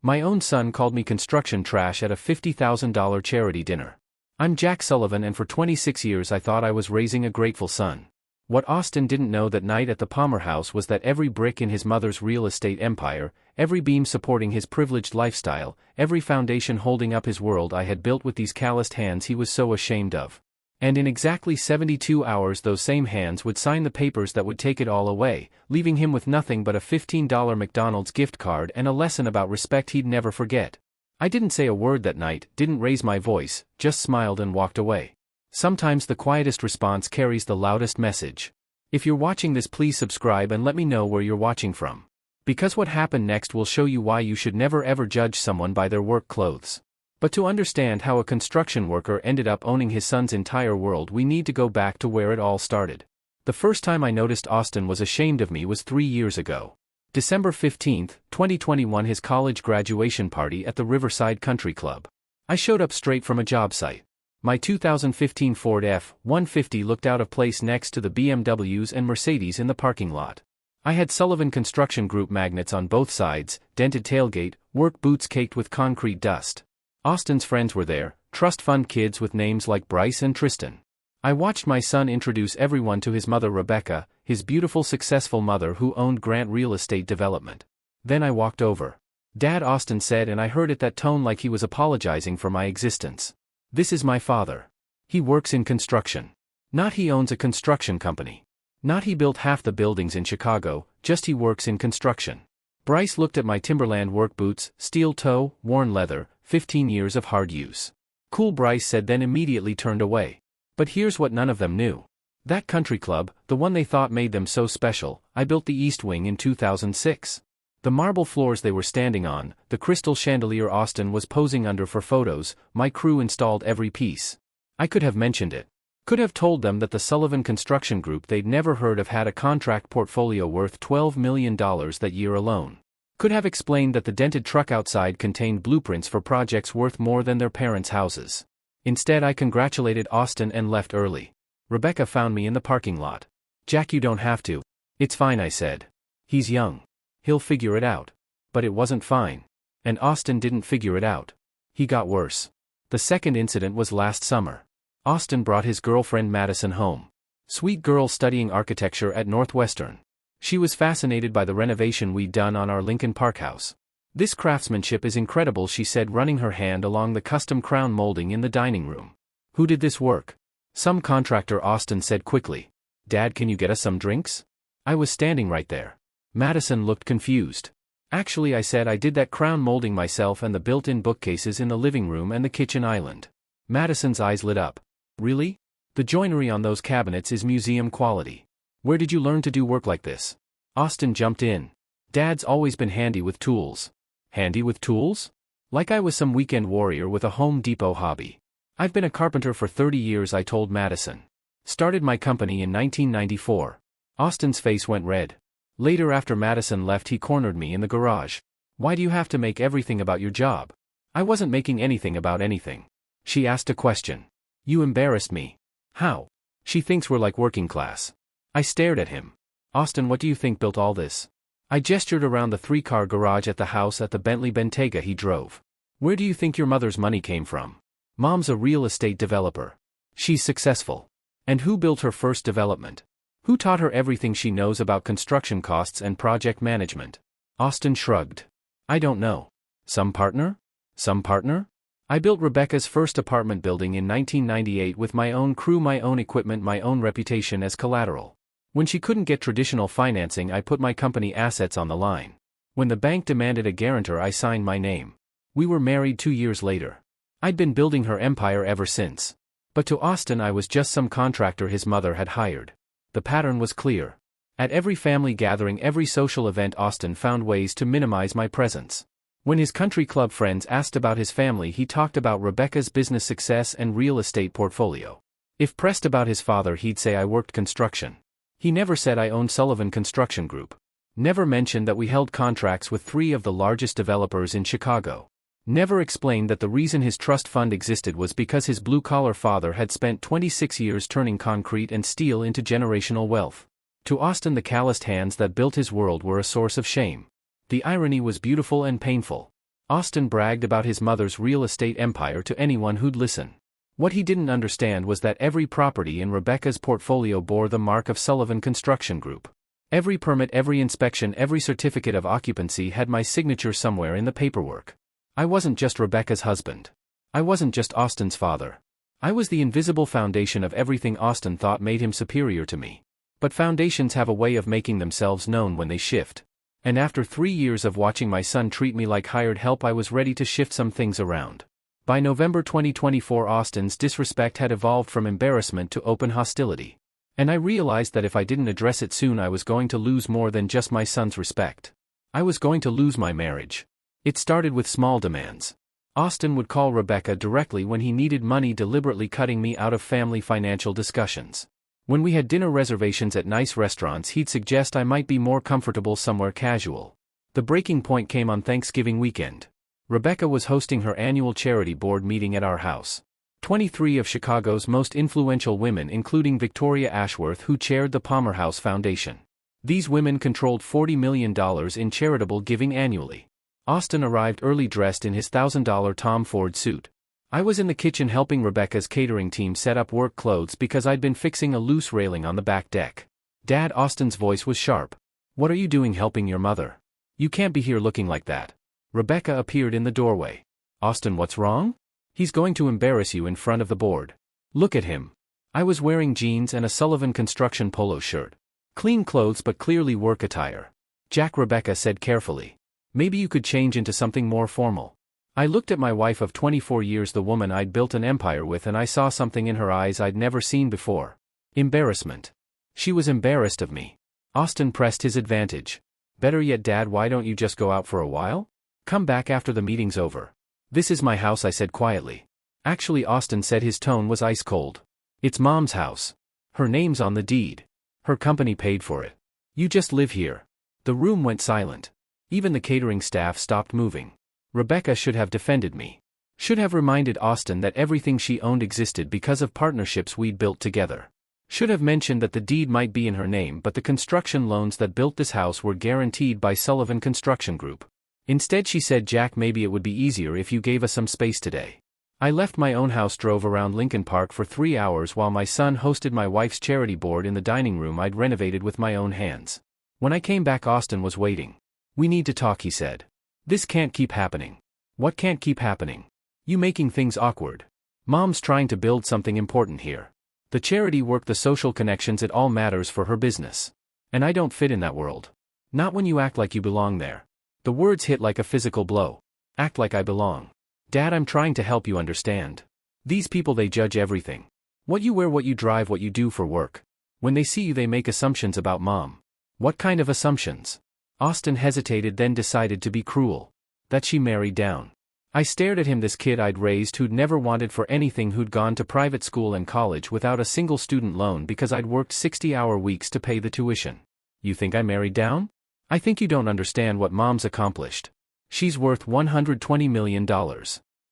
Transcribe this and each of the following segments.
My own son called me construction trash at a $50,000 charity dinner. I'm Jack Sullivan, and for 26 years I thought I was raising a grateful son. What Austin didn't know that night at the Palmer house was that every brick in his mother's real estate empire, every beam supporting his privileged lifestyle, every foundation holding up his world I had built with these calloused hands he was so ashamed of. And in exactly 72 hours those same hands would sign the papers that would take it all away, leaving him with nothing but a $15 McDonald's gift card and a lesson about respect he'd never forget. I didn't say a word that night, didn't raise my voice, just smiled and walked away. Sometimes the quietest response carries the loudest message. If you're watching this, please subscribe and let me know where you're watching from. Because what happened next will show you why you should never ever judge someone by their work clothes. But to understand how a construction worker ended up owning his son's entire world, we need to go back to where it all started. The first time I noticed Austin was ashamed of me was 3 years ago. December 15, 2021, his college graduation party at the Riverside Country Club. I showed up straight from a job site. My 2015 Ford F-150 looked out of place next to the BMWs and Mercedes in the parking lot. I had Sullivan Construction Group magnets on both sides, dented tailgate, work boots caked with concrete dust. Austin's friends were there, trust fund kids with names like Bryce and Tristan. I watched my son introduce everyone to his mother Rebecca, his beautiful successful mother who owned Grant Real Estate Development. Then I walked over. "Dad," Austin said, and I heard it that tone like he was apologizing for my existence. "This is my father. He works in construction. Not he owns a construction company. Not he built half the buildings in Chicago, just he works in construction." Bryce looked at my Timberland work boots, steel toe, worn leather, 15 years of hard use. "Cool," Bryce said, then immediately turned away. But here's what none of them knew. That country club, the one they thought made them so special, I built the East Wing in 2006. The marble floors they were standing on, the crystal chandelier Austin was posing under for photos, my crew installed every piece. I could have mentioned it. Could have told them that the Sullivan Construction Group they'd never heard of had a contract portfolio worth $12 million that year alone. Could have explained that the dented truck outside contained blueprints for projects worth more than their parents' houses. Instead, I congratulated Austin and left early. Rebecca found me in the parking lot. "Jack, you don't have to." "It's fine," I said. "He's young. He'll figure it out." But it wasn't fine. And Austin didn't figure it out. He got worse. The second incident was last summer. Austin brought his girlfriend Madison home. Sweet girl studying architecture at Northwestern. She was fascinated by the renovation we'd done on our Lincoln Park house. "This craftsmanship is incredible," she said, running her hand along the custom crown molding in the dining room. "Who did this work?" "Some contractor," Austin said quickly. "Dad, can you get us some drinks?" I was standing right there. Madison looked confused. "Actually," I said, "I did that crown molding myself and the built-in bookcases in the living room and the kitchen island." Madison's eyes lit up. "Really? The joinery on those cabinets is museum quality. Where did you learn to do work like this?" Austin jumped in. "Dad's always been handy with tools." "Handy with tools?" Like I was some weekend warrior with a Home Depot hobby. "I've been a carpenter for 30 years, I told Madison. Started my company in 1994. Austin's face went red. Later, after Madison left, he cornered me in the garage. "Why do you have to make everything about your job?" I wasn't making anything about anything. She asked a question. "You embarrassed me." "How?" "She thinks we're like working class." I stared at him. "Austin, what do you think built all this?" I gestured around the 3-car garage at the house at the Bentley Bentayga he drove. "Where do you think your mother's money came from?" "Mom's a real estate developer. She's successful." "And who built her first development? Who taught her everything she knows about construction costs and project management?" Austin shrugged. "I don't know. Some partner? Some partner?" "I built Rebecca's first apartment building in 1998 with my own crew, my own equipment, my own reputation as collateral. When she couldn't get traditional financing, I put my company assets on the line. When the bank demanded a guarantor, I signed my name. We were married 2 years later. I'd been building her empire ever since. But to Austin, I was just some contractor his mother had hired. The pattern was clear. At every family gathering, every social event, Austin found ways to minimize my presence. When his country club friends asked about his family, he talked about Rebecca's business success and real estate portfolio. If pressed about his father, he'd say I worked construction. He never said I owned Sullivan Construction Group. Never mentioned that we held contracts with 3 of the largest developers in Chicago. Never explained that the reason his trust fund existed was because his blue-collar father had spent 26 years turning concrete and steel into generational wealth. To Austin, the calloused hands that built his world were a source of shame. The irony was beautiful and painful. Austin bragged about his mother's real estate empire to anyone who'd listen. What he didn't understand was that every property in Rebecca's portfolio bore the mark of Sullivan Construction Group. Every permit, every inspection, every certificate of occupancy had my signature somewhere in the paperwork. I wasn't just Rebecca's husband. I wasn't just Austin's father. I was the invisible foundation of everything Austin thought made him superior to me. But foundations have a way of making themselves known when they shift. And after 3 years of watching my son treat me like hired help, I was ready to shift some things around. By November 2024, Austin's disrespect had evolved from embarrassment to open hostility. And I realized that if I didn't address it soon, I was going to lose more than just my son's respect. I was going to lose my marriage. It started with small demands. Austin would call Rebecca directly when he needed money, deliberately cutting me out of family financial discussions. When we had dinner reservations at nice restaurants, he'd suggest I might be more comfortable somewhere casual. The breaking point came on Thanksgiving weekend. Rebecca was hosting her annual charity board meeting at our house. 23 of Chicago's most influential women, including Victoria Ashworth, who chaired the Palmer House Foundation. These women controlled $40 million in charitable giving annually. Austin arrived early, dressed in his $1,000 Tom Ford suit. I was in the kitchen helping Rebecca's catering team set up work clothes because I'd been fixing a loose railing on the back deck. "Dad," Austin's voice was sharp. "What are you doing helping your mother? You can't be here looking like that." Rebecca appeared in the doorway. "Austin, what's wrong?" "He's going to embarrass you in front of the board. Look at him." I was wearing jeans and a Sullivan construction polo shirt. Clean clothes but clearly work attire. "Jack," Rebecca said carefully. "Maybe you could change into something more formal." I looked at my wife of 24 years, the woman I'd built an empire with, and I saw something in her eyes I'd never seen before. Embarrassment. She was embarrassed of me. Austin pressed his advantage. "Better yet, Dad, why don't you just go out for a while? Come back after the meeting's over." "This is my house," I said quietly. "Actually," Austin said, his tone was ice cold. "It's Mom's house. Her name's on the deed. Her company paid for it. You just live here." The room went silent. Even the catering staff stopped moving. Rebecca should have defended me. Should have reminded Austin that everything she owned existed because of partnerships we'd built together. Should have mentioned that the deed might be in her name, but the construction loans that built this house were guaranteed by Sullivan Construction Group. Instead she said, "Jack, maybe it would be easier if you gave us some space today." I left my own house, drove around Lincoln Park for 3 hours while my son hosted my wife's charity board in the dining room I'd renovated with my own hands. When I came back, Austin was waiting. "We need to talk," he said. "This can't keep happening." "What can't keep happening?" "You making things awkward. Mom's trying to build something important here. The charity work, the social connections, it all matters for her business. And I don't fit in that world. Not when you act like you belong there." The words hit like a physical blow. "Act like I belong." "Dad, I'm trying to help you understand. These people, they judge everything. What you wear, what you drive, what you do for work. When they see you, they make assumptions about Mom." "What kind of assumptions?" Austin hesitated, then decided to be cruel. "That she married down." I stared at him. This kid I'd raised, who'd never wanted for anything, who'd gone to private school and college without a single student loan because I'd worked 60-hour weeks to pay the tuition. "You think I married down? I think you don't understand what Mom's accomplished. She's worth $120 million.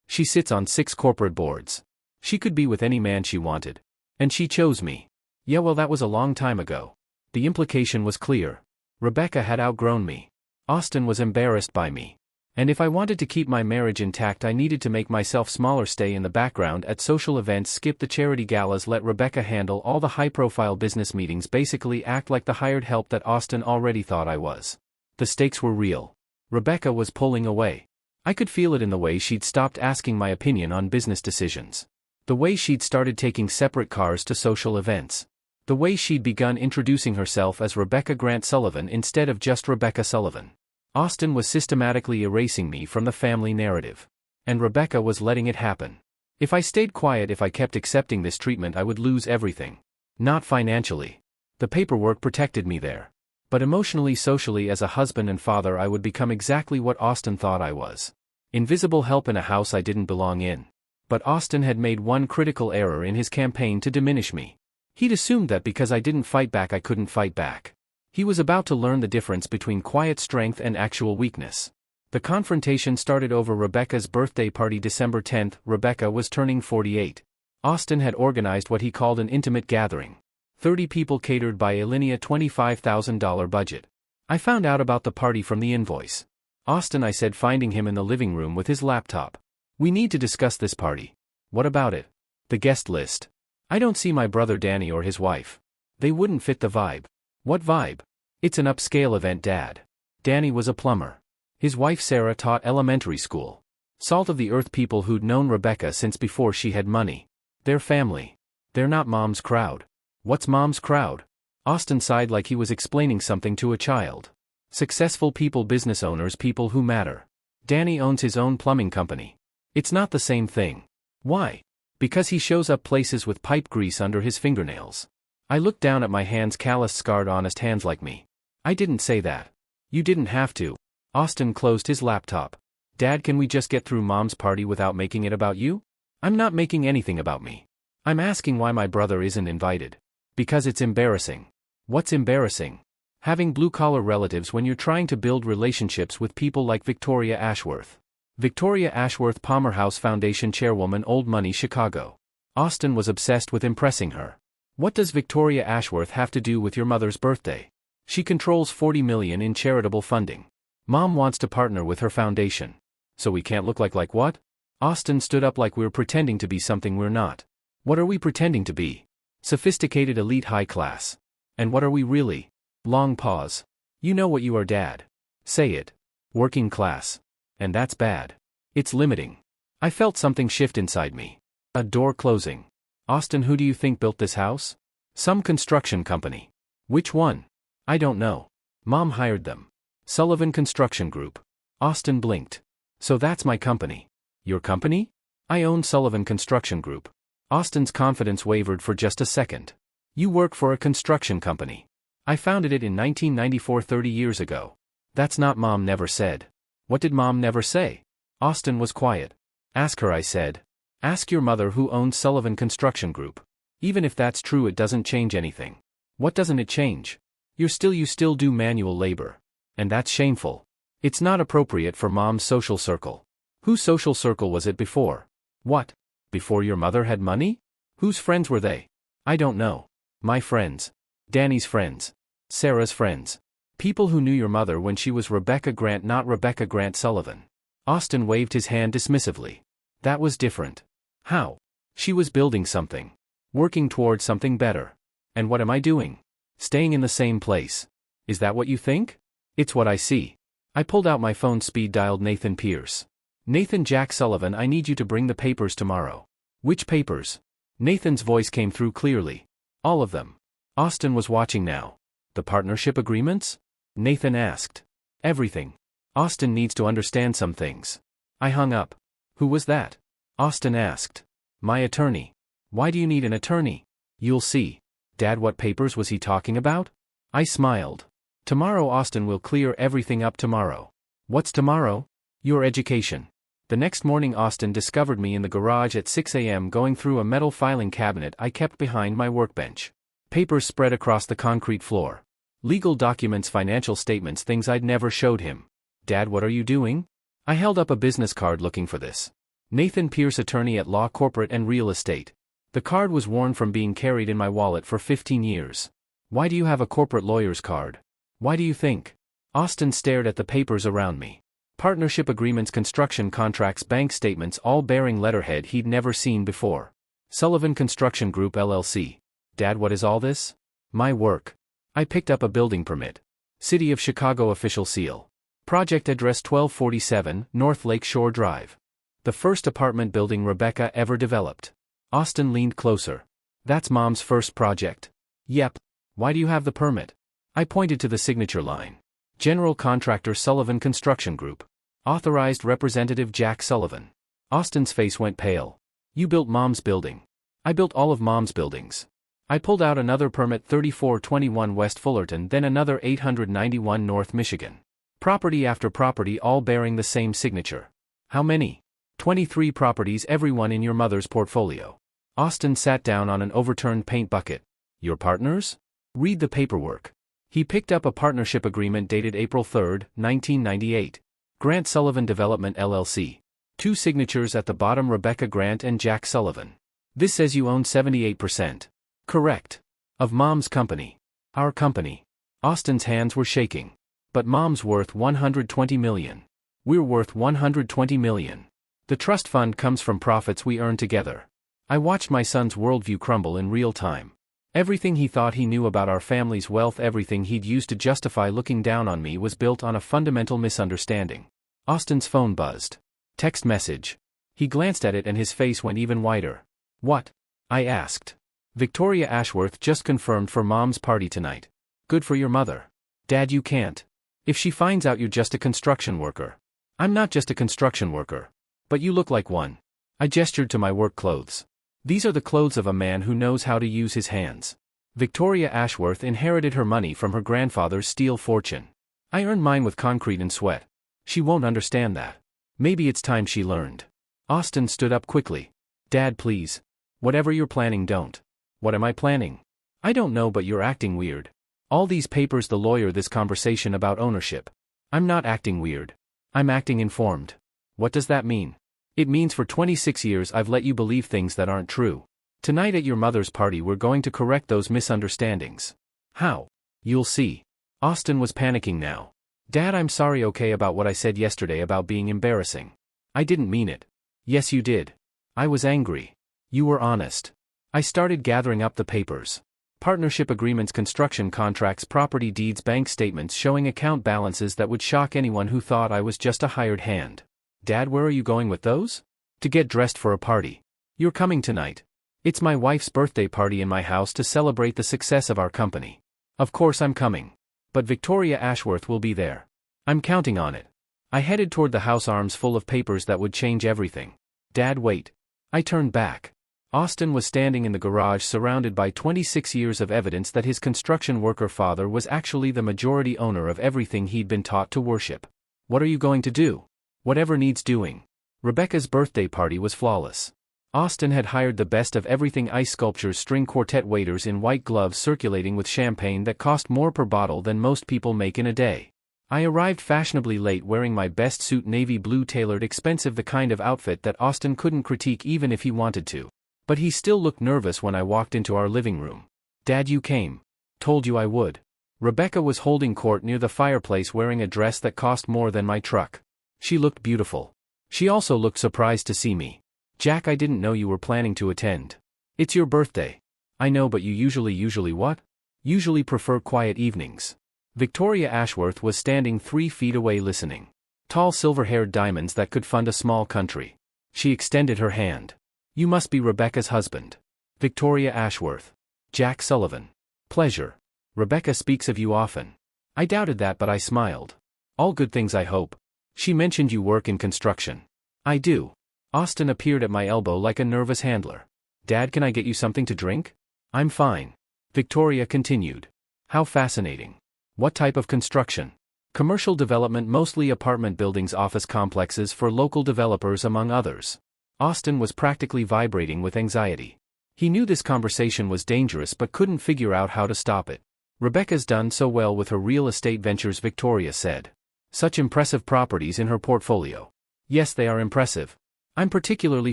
She sits on 6 corporate boards. She could be with any man she wanted. And she chose me." "Yeah, well, that was a long time ago." The implication was clear. Rebecca had outgrown me. Austin was embarrassed by me. And if I wanted to keep my marriage intact, I needed to make myself smaller, stay in the background at social events, skip the charity galas, let Rebecca handle all the high-profile business meetings, basically act like the hired help that Austin already thought I was. The stakes were real. Rebecca was pulling away. I could feel it in the way she'd stopped asking my opinion on business decisions. The way she'd started taking separate cars to social events. The way she'd begun introducing herself as Rebecca Grant Sullivan instead of just Rebecca Sullivan. Austin was systematically erasing me from the family narrative. And Rebecca was letting it happen. If I stayed quiet, if I kept accepting this treatment, I would lose everything. Not financially. The paperwork protected me there. But emotionally, socially, as a husband and father, I would become exactly what Austin thought I was. Invisible help in a house I didn't belong in. But Austin had made one critical error in his campaign to diminish me. He'd assumed that because I didn't fight back, I couldn't fight back. He was about to learn the difference between quiet strength and actual weakness. The confrontation started over Rebecca's birthday party, December 10th. Rebecca was turning 48. Austin had organized what he called an intimate gathering. 30 people, catered by Alinea, $25,000 budget. I found out about the party from the invoice. Austin, I said, finding him in the living room with his laptop. We need to discuss this party. What about it? The guest list. I don't see my brother Danny or his wife. They wouldn't fit the vibe. What vibe? It's an upscale event, Dad. Danny was a plumber. His wife Sarah taught elementary school. Salt of the earth people who'd known Rebecca since before she had money. They're family. They're not Mom's crowd. What's Mom's crowd? Austin sighed like he was explaining something to a child. Successful people, business owners, people who matter. Danny owns his own plumbing company. It's not the same thing. Why? Because he shows up places with pipe grease under his fingernails. I looked down at my hands, calloused, scarred, honest hands like me. I didn't say that. You didn't have to. Austin closed his laptop. Dad, can we just get through Mom's party without making it about you? I'm not making anything about me. I'm asking why my brother isn't invited. Because it's embarrassing. What's embarrassing? Having blue-collar relatives when you're trying to build relationships with people like Victoria Ashworth. Victoria Ashworth, Palmer House Foundation chairwoman, old money, Chicago. Austin was obsessed with impressing her. What does Victoria Ashworth have to do with your mother's birthday? She controls $40 million in charitable funding. Mom wants to partner with her foundation. So we can't look like what? Austin stood up like we're pretending to be something we're not. What are we pretending to be? Sophisticated, elite, high class. And what are we really? Long pause. You know what you are, Dad. Say it. Working class. And that's bad. It's limiting. I felt something shift inside me. A door closing. Austin, who do you think built this house? Some construction company. Which one? I don't know. Mom hired them. Sullivan Construction Group. Austin blinked. So that's my company. Your company? I own Sullivan Construction Group. Austin's confidence wavered for just a second. You work for a construction company. I founded it in 1994, 30 years ago. That's not Mom never said. What did Mom never say? Austin was quiet. Ask her, I said. Ask your mother who owns Sullivan Construction Group. Even if that's true, it doesn't change anything. What doesn't it change? You still do manual labor. And that's shameful. It's not appropriate for Mom's social circle. Whose social circle was it before? What? Before your mother had money? Whose friends were they? I don't know. My friends. Danny's friends. Sarah's friends. People who knew your mother when she was Rebecca Grant, not Rebecca Grant Sullivan. Austin waved his hand dismissively. That was different. How? She was building something. Working towards something better. And what am I doing? Staying in the same place. Is that what you think? It's what I see. I pulled out my phone, speed dialed Nathan Pierce. Nathan, Jack Sullivan, I need you to bring the papers tomorrow. Which papers? Nathan's voice came through clearly. All of them. Austin was watching now. The partnership agreements? Nathan asked. Everything. Austin needs to understand some things. I hung up. Who was that? Austin asked. My attorney. Why do you need an attorney? You'll see. Dad, what papers was he talking about? I smiled. Tomorrow, Austin will clear everything up tomorrow. What's tomorrow? Your education. The next morning, Austin discovered me in the garage at 6 a.m. going through a metal filing cabinet I kept behind my workbench. Papers spread across the concrete floor. Legal documents, financial statements, things I'd never showed him. Dad, what are you doing? I held up a business card looking for this. Nathan Pierce, attorney at law, corporate and real estate. The card was worn from being carried in my wallet for 15 years. Why do you have a corporate lawyer's card? Why do you think? Austin stared at the papers around me. Partnership agreements, construction contracts, bank statements, all bearing letterhead he'd never seen before. Sullivan Construction Group LLC. Dad, what is all this? My work. I picked up a building permit. City of Chicago official seal. Project address 1247 North Lake Shore Drive. The first apartment building Rebecca ever developed. Austin leaned closer. That's Mom's first project. Yep. Why do you have the permit? I pointed to the signature line. General contractor Sullivan Construction Group. Authorized representative Jack Sullivan. Austin's face went pale. You built Mom's building. I built all of Mom's buildings. I pulled out another permit, 3421 West Fullerton, then another 891 North Michigan. Property after property, all bearing the same signature. How many? 23 properties, everyone in your mother's portfolio. Austin sat down on an overturned paint bucket. Your partners? Read the paperwork. He picked up a partnership agreement dated April 3, 1998. Grant Sullivan Development LLC. Two signatures at the bottom, Rebecca Grant and Jack Sullivan. This says you own 78%. Correct. Of Mom's company. Our company. Austin's hands were shaking. But Mom's worth $120 million. We're worth $120 million. The trust fund comes from profits we earn together. I watched my son's worldview crumble in real time. Everything he thought he knew about our family's wealth, everything he'd used to justify looking down on me, was built on a fundamental misunderstanding. Austin's phone buzzed. Text message. He glanced at it and his face went even whiter. What? I asked. Victoria Ashworth just confirmed for Mom's party tonight. Good for your mother. Dad, you can't. If she finds out you're just a construction worker. I'm not just a construction worker. But you look like one. I gestured to my work clothes. These are the clothes of a man who knows how to use his hands. Victoria Ashworth inherited her money from her grandfather's steel fortune. I earned mine with concrete and sweat. She won't understand that. Maybe it's time she learned. Austin stood up quickly. Dad, please. Whatever you're planning, don't. What am I planning? I don't know, but you're acting weird. All these papers, the lawyer, this conversation about ownership. I'm not acting weird. I'm acting informed. What does that mean? It means for 26 years I've let you believe things that aren't true. Tonight at your mother's party we're going to correct those misunderstandings. How? You'll see. Austin was panicking now. Dad, I'm sorry, okay, about what I said yesterday about being embarrassing. I didn't mean it. Yes, you did. I was angry. You were honest. I started gathering up the papers. Partnership agreements, construction contracts, property deeds, bank statements showing account balances that would shock anyone who thought I was just a hired hand. Dad, where are you going with those? To get dressed for a party. You're coming tonight. It's my wife's birthday party in my house to celebrate the success of our company. Of course I'm coming. But Victoria Ashworth will be there. I'm counting on it. I headed toward the house, arms full of papers that would change everything. Dad, wait. I turned back. Austin was standing in the garage surrounded by 26 years of evidence that his construction worker father was actually the majority owner of everything he'd been taught to worship. What are you going to do? Whatever needs doing. Rebecca's birthday party was flawless. Austin had hired the best of everything: ice sculptures, string quartet waiters in white gloves circulating with champagne that cost more per bottle than most people make in a day. I arrived fashionably late wearing my best suit, navy blue, tailored, expensive, the kind of outfit that Austin couldn't critique even if he wanted to. But he still looked nervous when I walked into our living room. Dad, you came. Told you I would. Rebecca was holding court near the fireplace wearing a dress that cost more than my truck. She looked beautiful. She also looked surprised to see me. Jack, I didn't know you were planning to attend. It's your birthday. I know, but you usually what? Usually prefer quiet evenings. Victoria Ashworth was standing 3 feet away listening. Tall, silver-haired diamonds that could fund a small country. She extended her hand. You must be Rebecca's husband. Victoria Ashworth. Jack Sullivan. Pleasure. Rebecca speaks of you often. I doubted that, but I smiled. All good things, I hope. She mentioned you work in construction. I do. Austin appeared at my elbow like a nervous handler. Dad, can I get you something to drink? I'm fine. Victoria continued. How fascinating. What type of construction? Commercial development, mostly apartment buildings, office complexes for local developers, among others. Austin was practically vibrating with anxiety. He knew this conversation was dangerous but couldn't figure out how to stop it. Rebecca's done so well with her real estate ventures, Victoria said. Such impressive properties in her portfolio. Yes, they are impressive. I'm particularly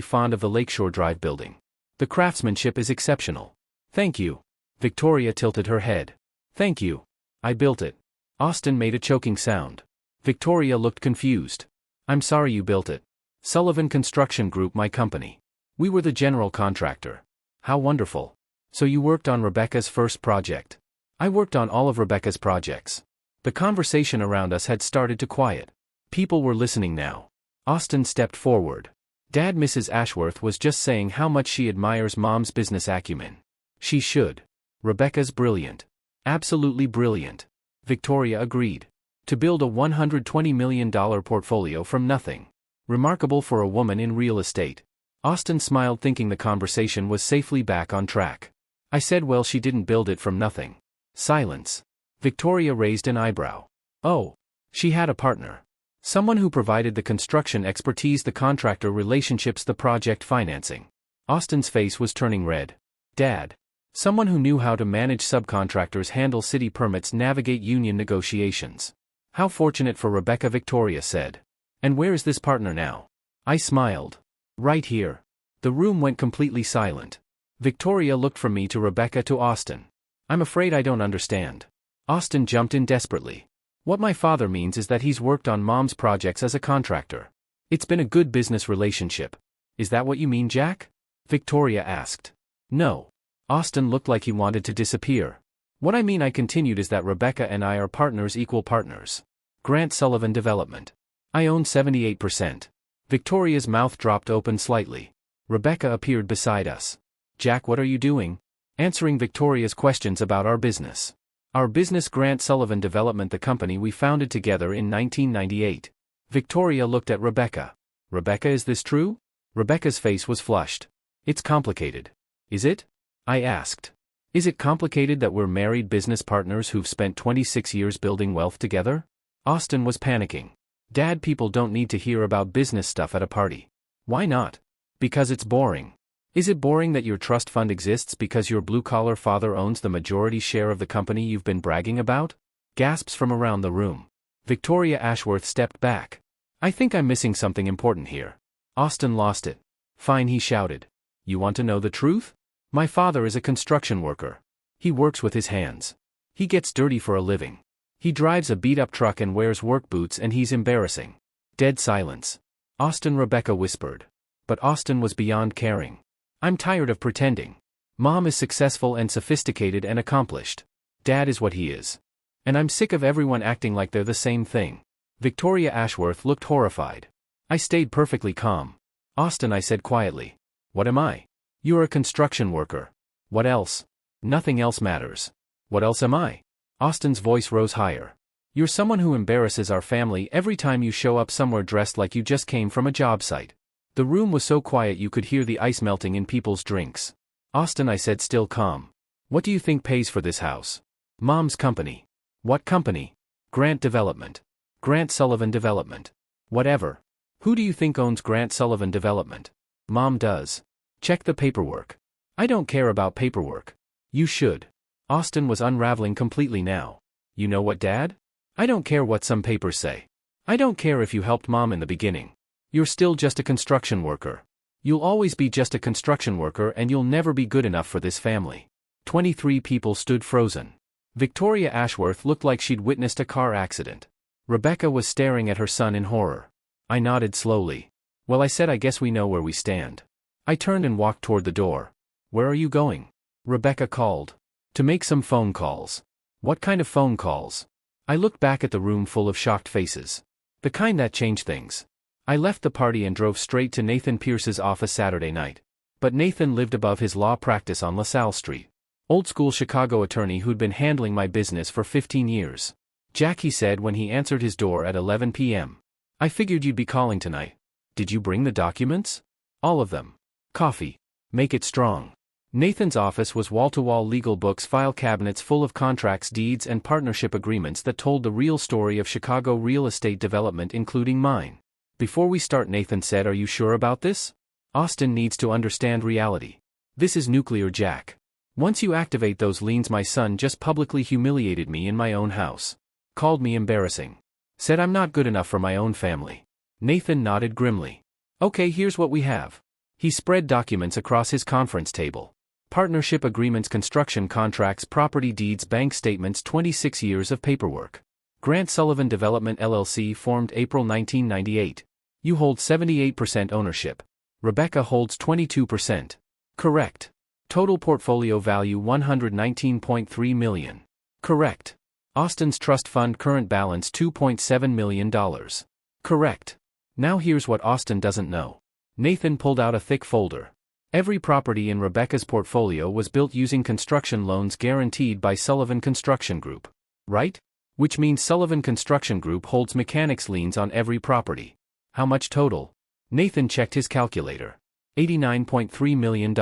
fond of the Lakeshore Drive building. The craftsmanship is exceptional. Thank you. Victoria tilted her head. Thank you. I built it. Austin made a choking sound. Victoria looked confused. I'm sorry you built it. Sullivan Construction Group, my company. We were the general contractor. How wonderful. So you worked on Rebecca's first project. I worked on all of Rebecca's projects. The conversation around us had started to quiet. People were listening now. Austin stepped forward. Dad, Mrs. Ashworth was just saying how much she admires Mom's business acumen. She should. Rebecca's brilliant. Absolutely brilliant. Victoria agreed. To build a $120 million portfolio from nothing. Remarkable for a woman in real estate. Austin smiled, thinking the conversation was safely back on track. I said, well, she didn't build it from nothing. Silence. Victoria raised an eyebrow. Oh. She had a partner. Someone who provided the construction expertise, the contractor relationships, the project financing. Austin's face was turning red. Dad. Someone who knew how to manage subcontractors, handle city permits, navigate union negotiations. How fortunate for Rebecca, Victoria said. And where is this partner now? I smiled. Right here. The room went completely silent. Victoria looked from me to Rebecca to Austin. I'm afraid I don't understand. Austin jumped in desperately. What my father means is that he's worked on Mom's projects as a contractor. It's been a good business relationship. Is that what you mean, Jack? Victoria asked. No. Austin looked like he wanted to disappear. What I mean, I continued, is that Rebecca and I are partners, equal partners. Grant Sullivan Development. I own 78%. Victoria's mouth dropped open slightly. Rebecca appeared beside us. Jack, what are you doing? Answering Victoria's questions about our business. Our business, Grant Sullivan Development, the company we founded together in 1998. Victoria looked at Rebecca. Rebecca, is this true? Rebecca's face was flushed. It's complicated. Is it? I asked. Is it complicated that we're married business partners who've spent 26 years building wealth together? Austin was panicking. Dad, people don't need to hear about business stuff at a party. Why not? Because it's boring. Is it boring that your trust fund exists because your blue-collar father owns the majority share of the company you've been bragging about? Gasps from around the room. Victoria Ashworth stepped back. I think I'm missing something important here. Austin lost it. Fine, he shouted. You want to know the truth? My father is a construction worker. He works with his hands. He gets dirty for a living. He drives a beat-up truck and wears work boots, and he's embarrassing. Dead silence. Austin, Rebecca whispered. But Austin was beyond caring. I'm tired of pretending. Mom is successful and sophisticated and accomplished. Dad is what he is. And I'm sick of everyone acting like they're the same thing. Victoria Ashworth looked horrified. I stayed perfectly calm. Austin, I said quietly. What am I? You're a construction worker. What else? Nothing else matters. What else am I? Austin's voice rose higher. You're someone who embarrasses our family every time you show up somewhere dressed like you just came from a job site. The room was so quiet you could hear the ice melting in people's drinks. Austin, I said, still calm. What do you think pays for this house? Mom's company. What company? Grant Development. Grant Sullivan Development. Whatever. Who do you think owns Grant Sullivan Development? Mom does. Check the paperwork. I don't care about paperwork. You should. Austin was unraveling completely now. You know what, Dad? I don't care what some papers say. I don't care if you helped Mom in the beginning. You're still just a construction worker. You'll always be just a construction worker, and you'll never be good enough for this family. 23 people stood frozen. Victoria Ashworth looked like she'd witnessed a car accident. Rebecca was staring at her son in horror. I nodded slowly. Well, I said, I guess we know where we stand. I turned and walked toward the door. Where are you going? Rebecca called. To make some phone calls. What kind of phone calls? I looked back at the room full of shocked faces. The kind that change things. I left the party and drove straight to Nathan Pierce's office Saturday night. But Nathan lived above his law practice on LaSalle Street. Old-school Chicago attorney who'd been handling my business for 15 years. Jack, he said when he answered his door at 11 p.m. I figured you'd be calling tonight. Did you bring the documents? All of them. Coffee. Make it strong. Nathan's office was wall-to-wall legal books, file cabinets full of contracts, deeds, and partnership agreements that told the real story of Chicago real estate development, including mine. Before we start, Nathan said, are you sure about this? Austin needs to understand reality. This is nuclear, Jack. Once you activate those liens, my son just publicly humiliated me in my own house. Called me embarrassing. Said I'm not good enough for my own family. Nathan nodded grimly. Okay, here's what we have. He spread documents across his conference table. Partnership agreements, construction contracts, property deeds, bank statements, 26 years of paperwork. Grant Sullivan Development LLC formed April 1998. You hold 78% ownership. Rebecca holds 22%. Correct. Total portfolio value $119.3 million. Correct. Austin's trust fund current balance $2.7 million. Correct. Now here's what Austin doesn't know. Nathan pulled out a thick folder. Every property in Rebecca's portfolio was built using construction loans guaranteed by Sullivan Construction Group. Right? Which means Sullivan Construction Group holds mechanics liens on every property. How much total? Nathan checked his calculator. $89.3 million.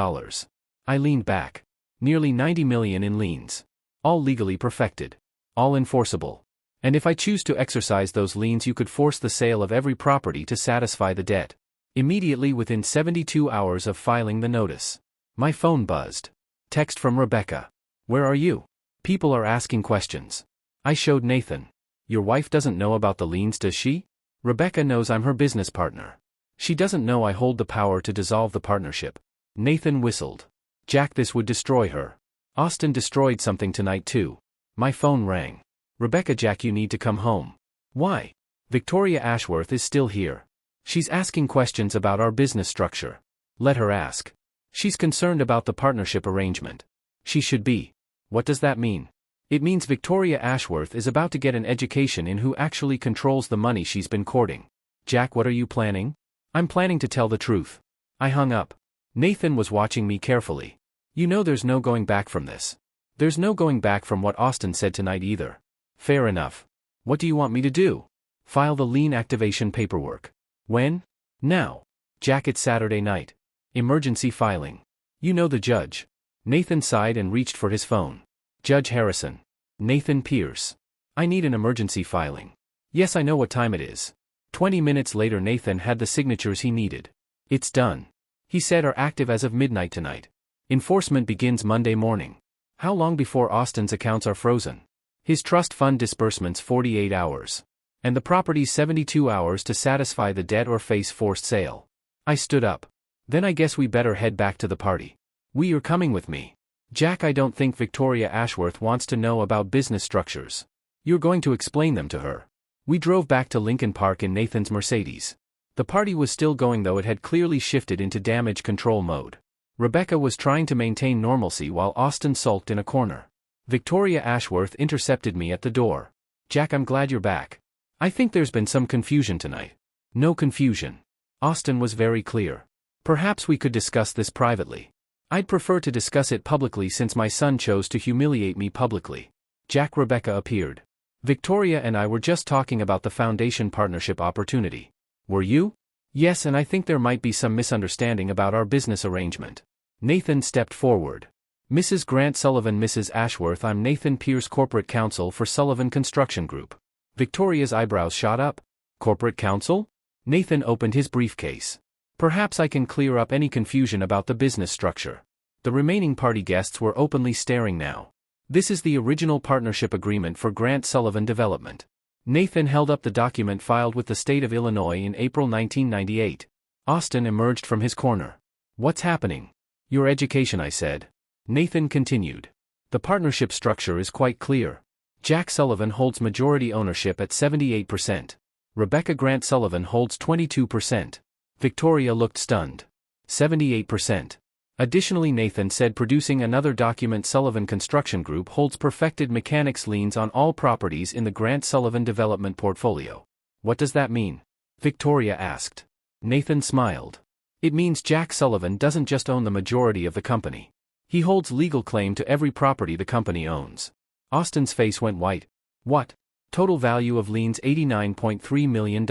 I leaned back. Nearly $90 million in liens. All legally perfected. All enforceable. And if I choose to exercise those liens, you could force the sale of every property to satisfy the debt. Immediately within 72 hours of filing the notice. My phone buzzed. Text from Rebecca. Where are you? People are asking questions. I showed Nathan. Your wife doesn't know about the liens, does she? Rebecca knows I'm her business partner. She doesn't know I hold the power to dissolve the partnership. Nathan whistled. Jack, this would destroy her. Austin destroyed something tonight too. My phone rang. Rebecca, Jack, you need to come home. Why? Victoria Ashworth is still here. She's asking questions about our business structure. Let her ask. She's concerned about the partnership arrangement. She should be. What does that mean? It means Victoria Ashworth is about to get an education in who actually controls the money she's been courting. Jack, what are you planning? I'm planning to tell the truth. I hung up. Nathan was watching me carefully. You know there's no going back from this. There's no going back from what Austin said tonight either. Fair enough. What do you want me to do? File the lien activation paperwork. When? Now. Jack, it's Saturday night. Emergency filing. You know the judge. Nathan sighed and reached for his phone. Judge Harrison. Nathan Pierce. I need an emergency filing. Yes, I know what time it is. 20 minutes later, Nathan had the signatures he needed. It's done. He said are active as of midnight tonight. Enforcement begins Monday morning. How long before Austin's accounts are frozen? His trust fund disbursements 48 hours. And the property's 72 hours to satisfy the debt or face forced sale. I stood up. Then I guess we better head back to the party. You're coming with me. Jack, I don't think Victoria Ashworth wants to know about business structures. You're going to explain them to her. We drove back to Lincoln Park in Nathan's Mercedes. The party was still going, though it had clearly shifted into damage control mode. Rebecca was trying to maintain normalcy while Austin sulked in a corner. Victoria Ashworth intercepted me at the door. Jack, I'm glad you're back. I think there's been some confusion tonight. No confusion. Austin was very clear. Perhaps we could discuss this privately. I'd prefer to discuss it publicly since my son chose to humiliate me publicly. Jack, Rebecca appeared. Victoria and I were just talking about the foundation partnership opportunity. Were you? Yes, and I think there might be some misunderstanding about our business arrangement. Nathan stepped forward. Mrs. Grant Sullivan, Mrs. Ashworth, I'm Nathan Pierce, corporate counsel for Sullivan Construction Group. Victoria's eyebrows shot up. Corporate counsel? Nathan opened his briefcase. Perhaps I can clear up any confusion about the business structure. The remaining party guests were openly staring now. This is the original partnership agreement for Grant Sullivan Development. Nathan held up the document filed with the state of Illinois in April 1998. Austin emerged from his corner. What's happening? Your education, I said. Nathan continued. The partnership structure is quite clear. Jack Sullivan holds majority ownership at 78%. Rebecca Grant Sullivan holds 22%. Victoria looked stunned. 78%. Additionally, Nathan said, producing another document, Sullivan Construction Group holds perfected mechanics liens on all properties in the Grant Sullivan development portfolio. What does that mean? Victoria asked. Nathan smiled. It means Jack Sullivan doesn't just own the majority of the company. He holds legal claim to every property the company owns. Austin's face went white. What? Total value of liens $89.3 million.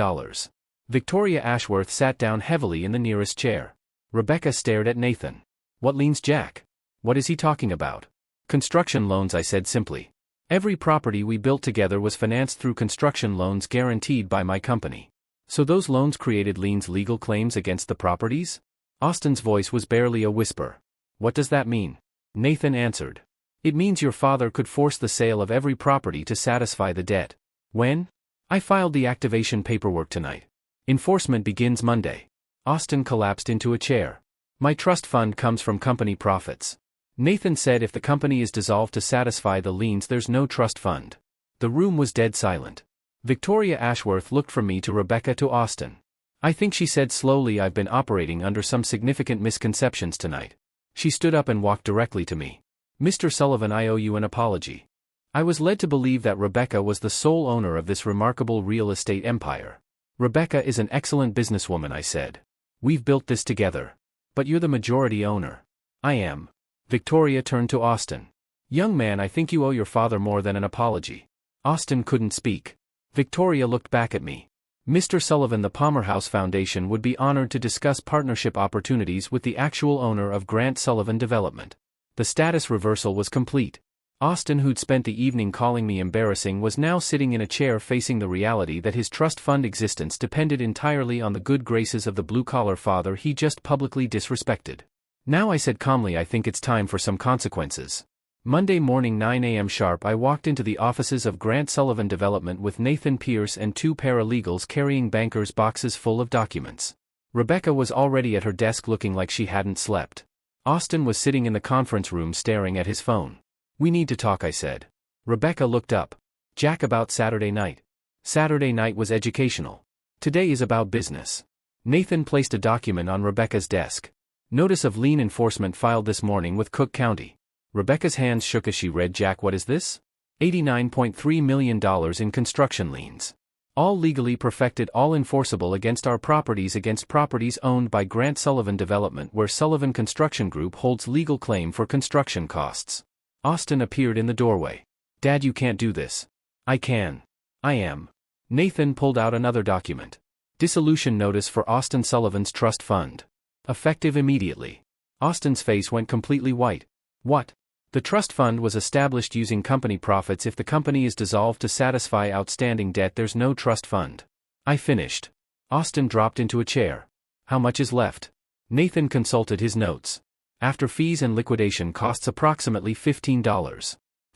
Victoria Ashworth sat down heavily in the nearest chair. Rebecca stared at Nathan. What liens, Jack? What is he talking about? Construction loans, I said simply. Every property we built together was financed through construction loans guaranteed by my company. So those loans created liens, legal claims against the properties? Austin's voice was barely a whisper. What does that mean? Nathan answered. It means your father could force the sale of every property to satisfy the debt. When? I filed the activation paperwork tonight. Enforcement begins Monday. Austin collapsed into a chair. My trust fund comes from company profits. Nathan said if the company is dissolved to satisfy the liens, there's no trust fund. The room was dead silent. Victoria Ashworth looked from me to Rebecca to Austin. I think, she said slowly, I've been operating under some significant misconceptions tonight. She stood up and walked directly to me. Mr. Sullivan, I owe you an apology. I was led to believe that Rebecca was the sole owner of this remarkable real estate empire. Rebecca is an excellent businesswoman, I said. We've built this together. But you're the majority owner. I am. Victoria turned to Austin. Young man, I think you owe your father more than an apology. Austin couldn't speak. Victoria looked back at me. Mr. Sullivan, the Palmer House Foundation would be honored to discuss partnership opportunities with the actual owner of Grant Sullivan Development. The status reversal was complete. Austin, who'd spent the evening calling me embarrassing, was now sitting in a chair facing the reality that his trust fund existence depended entirely on the good graces of the blue-collar father he just publicly disrespected. Now, I said calmly, I think it's time for some consequences. Monday morning 9 a.m. sharp, I walked into the offices of Grant Sullivan Development with Nathan Pierce and two paralegals carrying bankers' boxes full of documents. Rebecca was already at her desk looking like she hadn't slept. Austin was sitting in the conference room staring at his phone. We need to talk, I said. Rebecca looked up. Jack, about Saturday night. Saturday night was educational. Today is about business. Nathan placed a document on Rebecca's desk. Notice of lien enforcement filed this morning with Cook County. Rebecca's hands shook as she read. Jack, what is this? $89.3 million in construction liens. All legally perfected, all enforceable against our properties, against properties owned by Grant Sullivan Development, where Sullivan Construction Group holds legal claim for construction costs. Austin appeared in the doorway. Dad, you can't do this. I can. I am. Nathan pulled out another document. Dissolution notice for Austin Sullivan's trust fund. Effective immediately. Austin's face went completely white. What? The trust fund was established using company profits. If the company is dissolved to satisfy outstanding debt, there's no trust fund. I finished. Austin dropped into a chair. How much is left? Nathan consulted his notes. After fees and liquidation costs, approximately $15.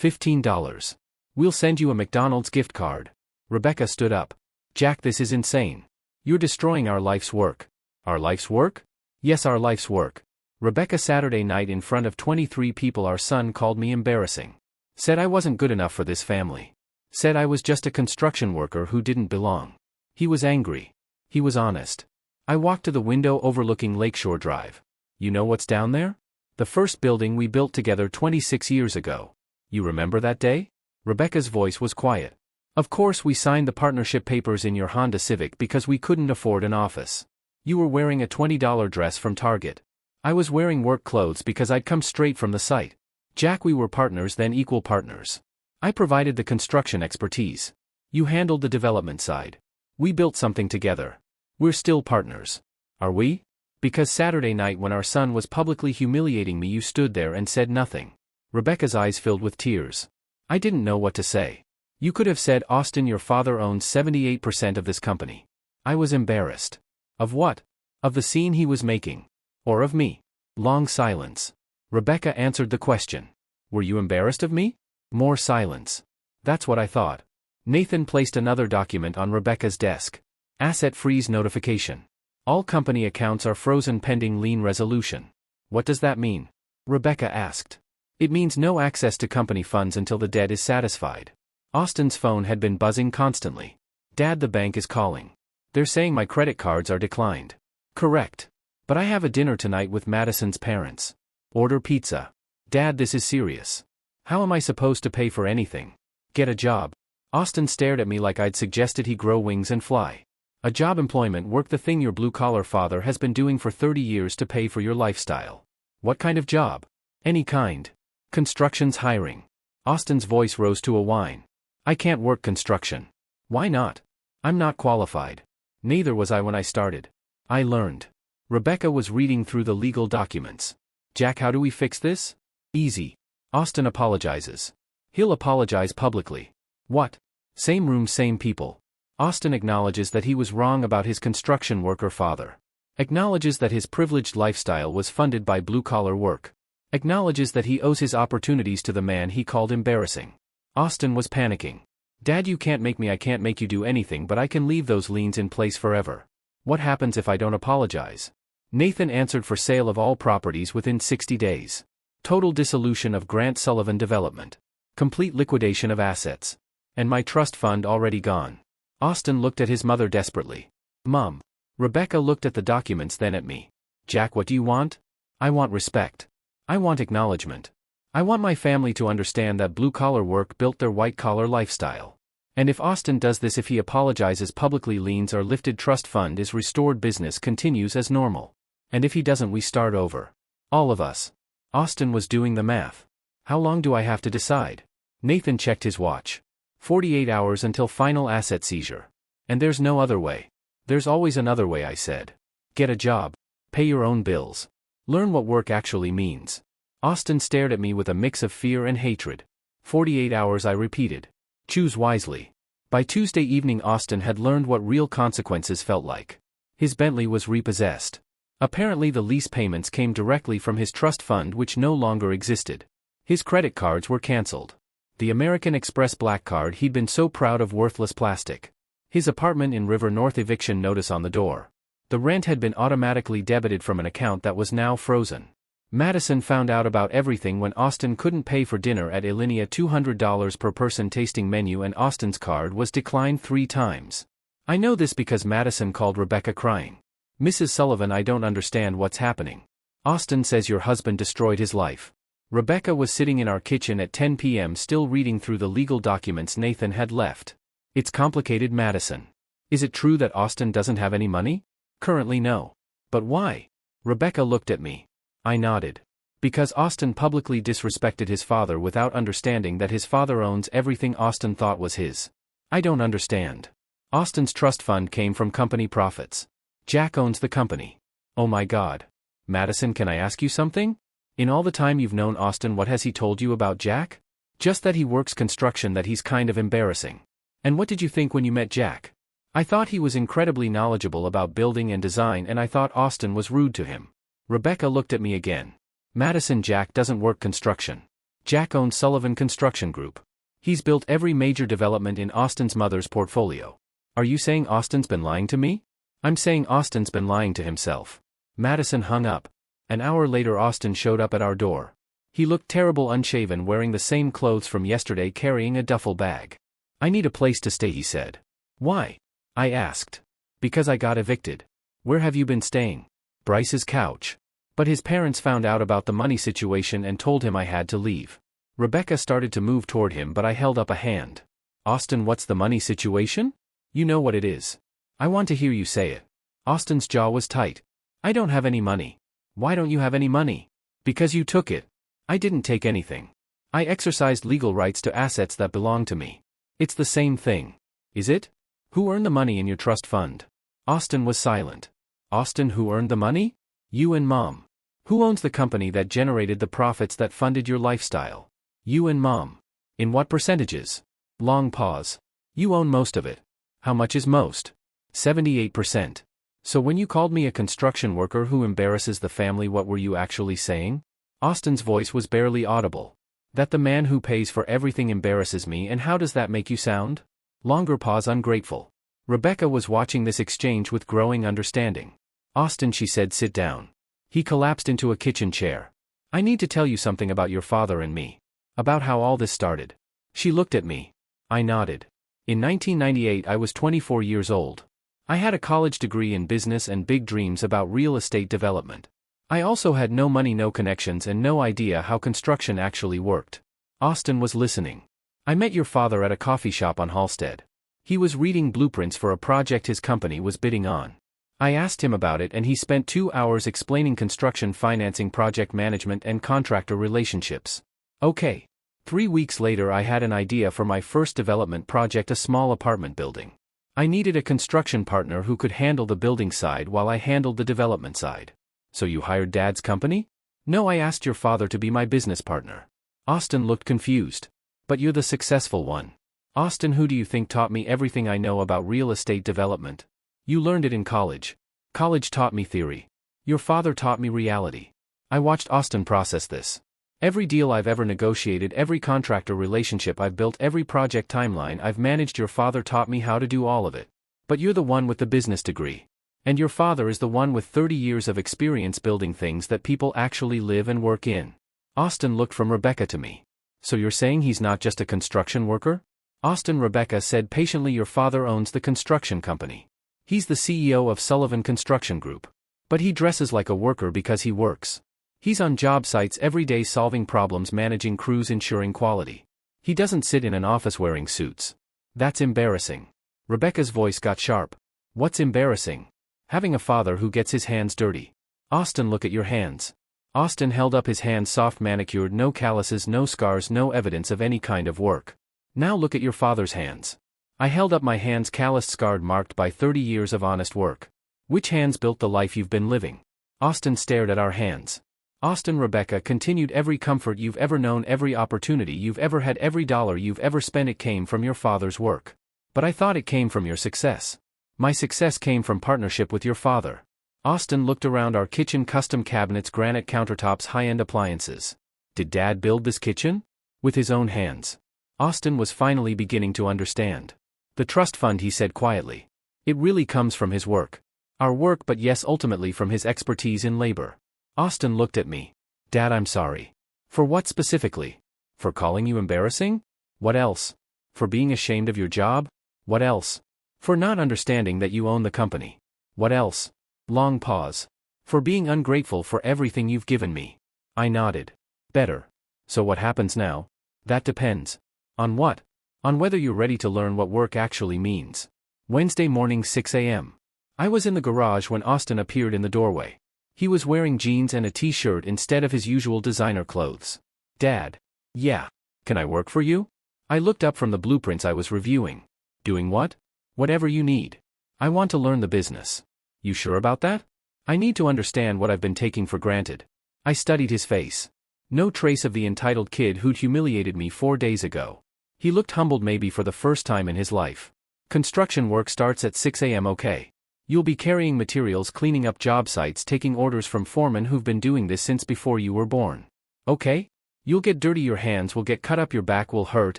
$15. We'll send you a McDonald's gift card. Rebecca stood up. Jack, this is insane. You're destroying our life's work. Our life's work? Yes, our life's work. Rebecca, Saturday night in front of 23 people, our son called me embarrassing. Said I wasn't good enough for this family. Said I was just a construction worker who didn't belong. He was angry. He was honest. I walked to the window overlooking Lakeshore Drive. You know what's down there? The first building we built together 26 years ago. You remember that day? Rebecca's voice was quiet. Of course, we signed the partnership papers in your Honda Civic because we couldn't afford an office. You were wearing a $20 dress from Target. I was wearing work clothes because I'd come straight from the site. Jack, we were partners, then equal partners. I provided the construction expertise. You handled the development side. We built something together. We're still partners. Are we? Because Saturday night, when our son was publicly humiliating me, you stood there and said nothing. Rebecca's eyes filled with tears. I didn't know what to say. You could have said, Austin, your father owns 78% of this company. I was embarrassed. Of what? Of the scene he was making. Or of me? Long silence. Rebecca answered the question. Were you embarrassed of me? More silence. That's what I thought. Nathan placed another document on Rebecca's desk. Asset freeze notification. All company accounts are frozen pending lien resolution. What does that mean? Rebecca asked. It means no access to company funds until the debt is satisfied. Austin's phone had been buzzing constantly. Dad, the bank is calling. They're saying my credit cards are declined. Correct. But I have a dinner tonight with Madison's parents. Order pizza. Dad, this is serious. How am I supposed to pay for anything? Get a job. Austin stared at me like I'd suggested he grow wings and fly. A job, employment, work, the thing your blue-collar father has been doing for 30 years to pay for your lifestyle. What kind of job? Any kind. Construction's hiring. Austin's voice rose to a whine. I can't work construction. Why not? I'm not qualified. Neither was I when I started. I learned. Rebecca was reading through the legal documents. Jack, how do we fix this? Easy. Austin apologizes. He'll apologize publicly. What? Same room, same people. Austin acknowledges that he was wrong about his construction worker father. Acknowledges that his privileged lifestyle was funded by blue-collar work. Acknowledges that he owes his opportunities to the man he called embarrassing. Austin was panicking. Dad, you can't make me. I can't make you do anything, but I can leave those liens in place forever. What happens if I don't apologize? Nathan answered, for sale of all properties within 60 days. Total dissolution of Grant Sullivan Development. Complete liquidation of assets. And my trust fund already gone. Austin looked at his mother desperately. Mom. Rebecca looked at the documents, then at me. Jack, what do you want? I want respect. I want acknowledgement. I want my family to understand that blue-collar work built their white-collar lifestyle. And if Austin does this, if he apologizes publicly, liens are lifted, trust fund is restored, business continues as normal. And if he doesn't, we start over. All of us. Austin was doing the math. How long do I have to decide? Nathan checked his watch. 48 hours until final asset seizure. And there's no other way. There's always another way, I said. Get a job. Pay your own bills. Learn what work actually means. Austin stared at me with a mix of fear and hatred. 48 hours, I repeated. Choose wisely. By Tuesday evening, Austin had learned what real consequences felt like. His Bentley was repossessed. Apparently the lease payments came directly from his trust fund, which no longer existed. His credit cards were cancelled. The American Express Black Card he'd been so proud of, worthless plastic. His apartment in River North, eviction notice on the door. The rent had been automatically debited from an account that was now frozen. Madison found out about everything when Austin couldn't pay for dinner at Alinea. $200 per person tasting menu, and Austin's card was declined 3 times. I know this because Madison called Rebecca crying. "Mrs. Sullivan, I don't understand what's happening. Austin says your husband destroyed his life." Rebecca was sitting in our kitchen at 10 p.m. still reading through the legal documents Nathan had left. "It's complicated, Madison. Is it true that Austin doesn't have any money?" "Currently, no." "But why?" Rebecca looked at me. I nodded. "Because Austin publicly disrespected his father without understanding that his father owns everything Austin thought was his." "I don't understand." "Austin's trust fund came from company profits. Jack owns the company." "Oh my God. Madison, can I ask you something? In all the time you've known Austin, what has he told you about Jack?" "Just that he works construction, that he's kind of embarrassing." "And what did you think when you met Jack?" "I thought he was incredibly knowledgeable about building and design, and I thought Austin was rude to him." Rebecca looked at me again. "Madison, Jack doesn't work construction. Jack owns Sullivan Construction Group. He's built every major development in Austin's mother's portfolio." "Are you saying Austin's been lying to me?" "I'm saying Austin's been lying to himself." Madison hung up. An hour later Austin showed up at our door. He looked terrible, unshaven, wearing the same clothes from yesterday, carrying a duffel bag. "I need a place to stay," he said. "Why?" I asked. "Because I got evicted." "Where have you been staying?" "Bryce's couch." But his parents found out about the money situation and told him I had to leave. Rebecca started to move toward him, but I held up a hand. "Austin, what's the money situation?" "You know what it is." "I want to hear you say it." Austin's jaw was tight. "I don't have any money." "Why don't you have any money?" "Because you took it." "I didn't take anything. I exercised legal rights to assets that belong to me." "It's the same thing." "Is it? Who earned the money in your trust fund?" Austin was silent. "Austin, who earned the money?" "You and Mom." "Who owns the company that generated the profits that funded your lifestyle?" "You and Mom." "In what percentages?" Long pause. "You own most of it." "How much is most?" 78%. "So when you called me a construction worker who embarrasses the family, what were you actually saying?" Austin's voice was barely audible. "That the man who pays for everything embarrasses me, and how does that make you sound?" Longer pause. "Ungrateful." Rebecca was watching this exchange with growing understanding. "Austin," she said, "sit down." He collapsed into a kitchen chair. "I need to tell you something about your father and me. About how all this started." She looked at me. I nodded. "In 1998 I was 24 years old. I had a college degree in business and big dreams about real estate development. I also had no money, no connections, and no idea how construction actually worked." Austin was listening. "I met your father at a coffee shop on Halstead. He was reading blueprints for a project his company was bidding on. I asked him about it, and he spent 2 hours explaining construction financing, project management, and contractor relationships. Okay. 3 weeks later I had an idea for my first development project, a small apartment building. I needed a construction partner who could handle the building side while I handled the development side." "So you hired Dad's company?" "No, I asked your father to be my business partner." Austin looked confused. "But you're the successful one." "Austin, who do you think taught me everything I know about real estate development?" "You learned it in college." "College taught me theory. Your father taught me reality." I watched Austin process this. "Every deal I've ever negotiated, every contractor relationship I've built, every project timeline I've managed, your father taught me how to do all of it. But you're the one with the business degree. And your father is the one with 30 years of experience building things that people actually live and work in." Austin looked from Rebecca to me. "So you're saying he's not just a construction worker?" "Austin," Rebecca said patiently, "your father owns the construction company. He's the CEO of Sullivan Construction Group. But he dresses like a worker because he works. He's on job sites every day solving problems, managing crews, ensuring quality. He doesn't sit in an office wearing suits. That's embarrassing." Rebecca's voice got sharp. "What's embarrassing?" "Having a father who gets his hands dirty." "Austin, look at your hands." Austin held up his hands, soft, manicured, no calluses, no scars, no evidence of any kind of work. "Now look at your father's hands." I held up my hands, calloused, scarred, marked by 30 years of honest work. "Which hands built the life you've been living?" Austin stared at our hands. "Austin," Rebecca continued, "every comfort you've ever known, every opportunity you've ever had, every dollar you've ever spent, it came from your father's work. But I thought it came from your success." "My success came from partnership with your father." Austin looked around our kitchen, custom cabinets, granite countertops, high-end appliances. "Did Dad build this kitchen?" "With his own hands." Austin was finally beginning to understand. "The trust fund," he said quietly. "It really comes from his work. Our work, but yes, ultimately from his expertise in labor." Austin looked at me. Dad, I'm sorry. For what specifically? For calling you embarrassing? What else? For being ashamed of your job? What else? For not understanding that you own the company? What else? Long pause. For being ungrateful for everything you've given me. I nodded. Better. So what happens now? That depends. On what? On whether you're ready to learn what work actually means. Wednesday morning, 6 a.m. I was in the garage when Austin appeared in the doorway. He was wearing jeans and a t-shirt instead of his usual designer clothes. Dad. Yeah. Can I work for you? I looked up from the blueprints I was reviewing. Doing what? Whatever you need. I want to learn the business. You sure about that? I need to understand what I've been taking for granted. I studied his face. No trace of the entitled kid who'd humiliated me 4 days ago. He looked humbled, maybe for the first time in his life. Construction work starts at 6 a.m. Okay. You'll be carrying materials, cleaning up job sites, taking orders from foremen who've been doing this since before you were born. Okay? You'll get dirty, your hands will get cut up, your back will hurt,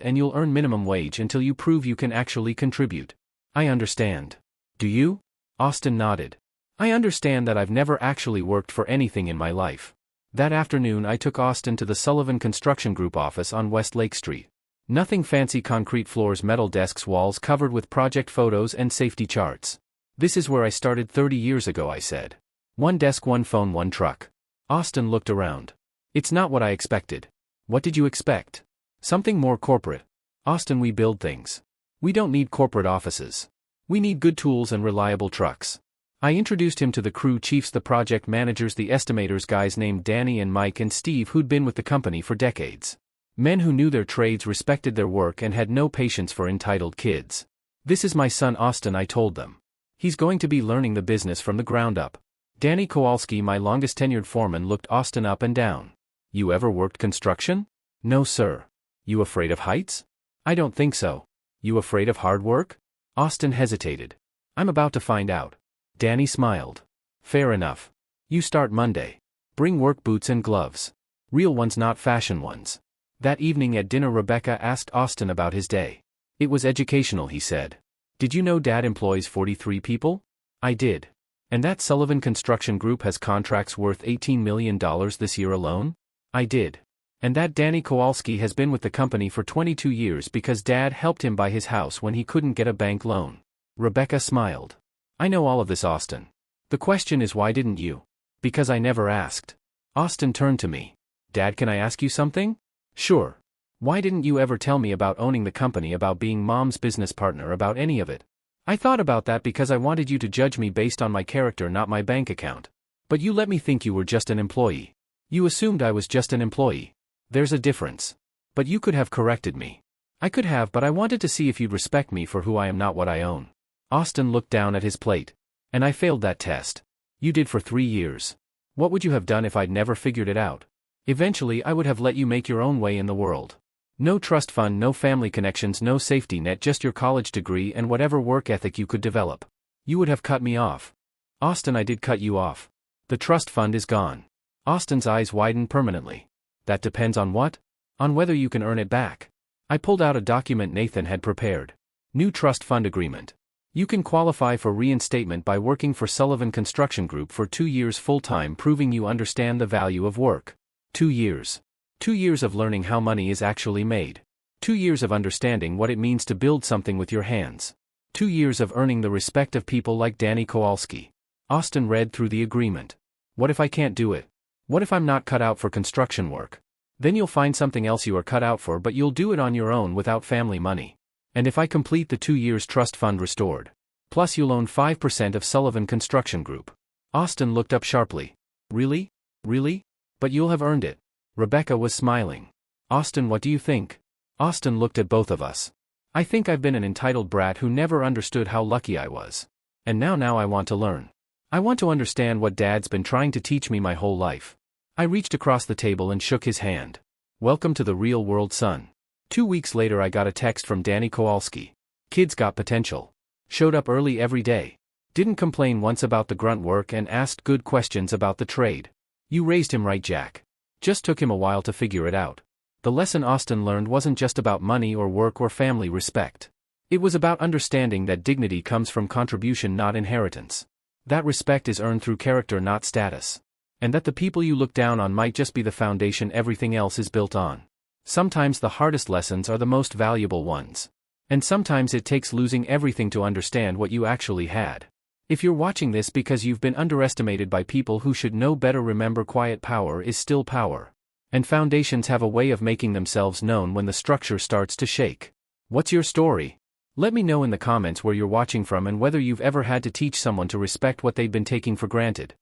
and you'll earn minimum wage until you prove you can actually contribute. I understand. Do you? Austin nodded. I understand that I've never actually worked for anything in my life. That afternoon I took Austin to the Sullivan Construction Group office on West Lake Street. Nothing fancy, concrete floors, metal desks, walls covered with project photos and safety charts. This is where I started 30 years ago, I said. One desk, one phone, one truck. Austin looked around. It's not what I expected. What did you expect? Something more corporate. Austin, we build things. We don't need corporate offices. We need good tools and reliable trucks. I introduced him to the crew chiefs, the project managers, the estimators, guys named Danny and Mike and Steve who'd been with the company for decades. Men who knew their trades, respected their work, and had no patience for entitled kids. This is my son Austin, I told them. He's going to be learning the business from the ground up. Danny Kowalski, my longest tenured foreman, looked Austin up and down. You ever worked construction? No, sir. You afraid of heights? I don't think so. You afraid of hard work? Austin hesitated. I'm about to find out. Danny smiled. Fair enough. You start Monday. Bring work boots and gloves. Real ones, not fashion ones. That evening at dinner, Rebecca asked Austin about his day. It was educational, he said. Did you know Dad employs 43 people? I did. And that Sullivan Construction Group has contracts worth $18 million this year alone? I did. And that Danny Kowalski has been with the company for 22 years because Dad helped him buy his house when he couldn't get a bank loan. Rebecca smiled. I know all of this, Austin. The question is, why didn't you? Because I never asked. Austin turned to me. Dad, can I ask you something? Sure. Why didn't you ever tell me about owning the company, about being Mom's business partner, about any of it? I thought about that because I wanted you to judge me based on my character, not my bank account. But you let me think you were just an employee. You assumed I was just an employee. There's a difference. But you could have corrected me. I could have, but I wanted to see if you'd respect me for who I am, not what I own. Austin looked down at his plate. And I failed that test. You did for 3 years. What would you have done if I'd never figured it out? Eventually I would have let you make your own way in the world. No trust fund, no family connections, no safety net, just your college degree and whatever work ethic you could develop. You would have cut me off. Austin, I did cut you off. The trust fund is gone. Austin's eyes widened permanently. That depends on what? On whether you can earn it back. I pulled out a document Nathan had prepared. New trust fund agreement. You can qualify for reinstatement by working for Sullivan Construction Group for 2 years full-time, proving you understand the value of work. 2 years. 2 years of learning how money is actually made. 2 years of understanding what it means to build something with your hands. 2 years of earning the respect of people like Danny Kowalski. Austin read through the agreement. What if I can't do it? What if I'm not cut out for construction work? Then you'll find something else you are cut out for, but you'll do it on your own without family money. And if I complete the 2 years trust fund restored. Plus you'll own 5% of Sullivan Construction Group. Austin looked up sharply. Really? Really? But you'll have earned it. Rebecca was smiling. Austin, what do you think? Austin looked at both of us. I think I've been an entitled brat who never understood how lucky I was. And now I want to learn. I want to understand what Dad's been trying to teach me my whole life. I reached across the table and shook his hand. Welcome to the real world, son. 2 weeks later I got a text from Danny Kowalski. Kid's got potential. Showed up early every day. Didn't complain once about the grunt work and asked good questions about the trade. You raised him right, Jack. Just took him a while to figure it out. The lesson Austin learned wasn't just about money or work or family respect. It was about understanding that dignity comes from contribution, not inheritance. That respect is earned through character, not status. and that the people you look down on might just be the foundation everything else is built on. Sometimes the hardest lessons are the most valuable ones. And sometimes it takes losing everything to understand what you actually had. If you're watching this because you've been underestimated by people who should know better, remember, quiet power is still power. And foundations have a way of making themselves known when the structure starts to shake. What's your story? Let me know in the comments where you're watching from and whether you've ever had to teach someone to respect what they've been taking for granted.